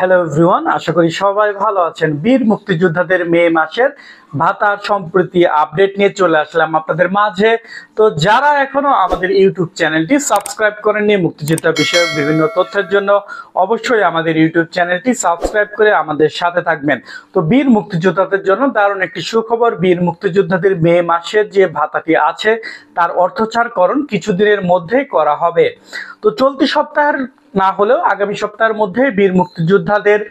Hello everyone, আশা করি সবাই ভালো আছেন। বীর মুক্তিযোদ্ধাদের মে মাসের ভাতার সম্প্রতি আপডেট নিয়ে চলে আসলাম আপনাদের মাঝে। তো যারা এখনো আমাদের ইউটিউব চ্যানেলটি সাবস্ক্রাইব করেননি মুক্তিযোদ্ধা বিষয়ক বিভিন্ন তথ্যের জন্য, অবশ্যই আমাদের ইউটিউব চ্যানেলটি সাবস্ক্রাইব করে আমাদের সাথে থাকবেন। তো বীর মুক্তিযোদ্ধাদের জন্য দারুণ একটি সুখবর, বীর মুক্তিযোদ্ধাদের মে মাসের যে ভাতাটি আছে তার অর্থচারকরণ কিছুদিনের মধ্যেই করা হবে। তো চলতি সপ্তাহের না হলেও আগামী সপ্তাহের মধ্যে বীর মুক্তিযোদ্ধাদের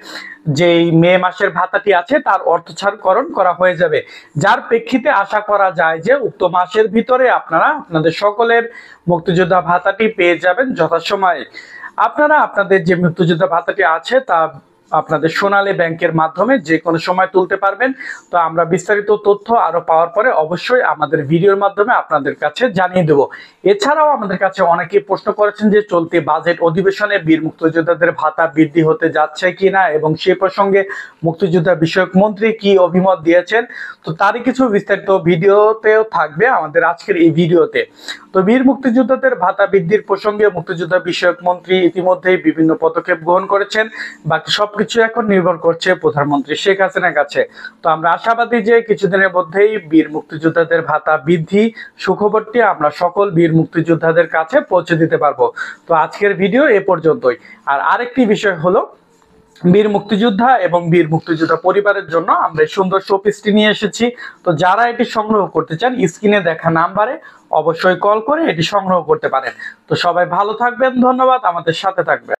যেই মে মাসের ভাতাটি আছে তার অর্থচারকরণ করা হয়ে যাবে, যার প্রেক্ষিতে আশা করা যায় যে উক্ত মাসের ভিতরে আপনারা আপনাদের সকলের মুক্তিযোদ্ধা ভাতাটি পেয়ে যাবেন যথাসময়ে। আপনারা আপনাদের যে মুক্তিযোদ্ধা ভাতাটি আছে তা আপনাদের সোনালী ব্যাংকের মাধ্যমে যে কোনো সময় তুলতে পারবেন। তো আমরা বিস্তারিত তথ্য আরো পাওয়ার পরে অবশ্যই আমাদের ভিডিওর মাধ্যমে আপনাদের কাছে জানিয়ে দেব। এছাড়াও আমাদের কাছে অনেকেই প্রশ্ন করেছেন যে চলতি বাজেট অধিবেশনে বীর মুক্তিযোদ্ধাদের ভাতা বৃদ্ধি হতে যাচ্ছে কিনা এবং সে প্রসঙ্গে মুক্তিযোদ্ধা বিষয়ক মন্ত্রী কি অভিমত দিয়েছেন। তো তারই কিছু বিস্তারিত ভিডিওতেও থাকবে আমাদের আজকের এই ভিডিওতে। তো বীর মুক্তিযোদ্ধাদের ভাতা বৃদ্ধির প্রসঙ্গে মুক্তিযোদ্ধা বিষয়ক মন্ত্রী ইতিমধ্যেই বিভিন্ন পদক্ষেপ গ্রহণ করেছেন। বাকি সবকিছু এখন নির্ভর করছে প্রধানমন্ত্রী শেখ হাসিনার কাছে। তো আমরা আশাবাদী যে কিছুদিনের মধ্যেই বীর মুক্তিযোদ্ধাদের ভাতা বৃদ্ধি সুখবরটি আমরা সকল বীর মুক্তিযোদ্ধাদের কাছে পৌঁছে দিতে পারবো। তো আজকের ভিডিও এ পর্যন্তই। আর আরেকটি বিষয় হলো, বীর মুক্তিযোদ্ধা এবং বীর মুক্তিযোদ্ধা পরিবারের জন্য আমরা সুন্দর শোপিসটি নিয়ে এসেছি। তো যারা এটি সংগ্রহ করতে চান স্ক্রিনে দেখা নাম্বারে অবশ্যই কল করে এটি সংগ্রহ করতে পারেন। তো সবাই ভালো থাকবেন, ধন্যবাদ, আমাদের সাথে থাকবেন।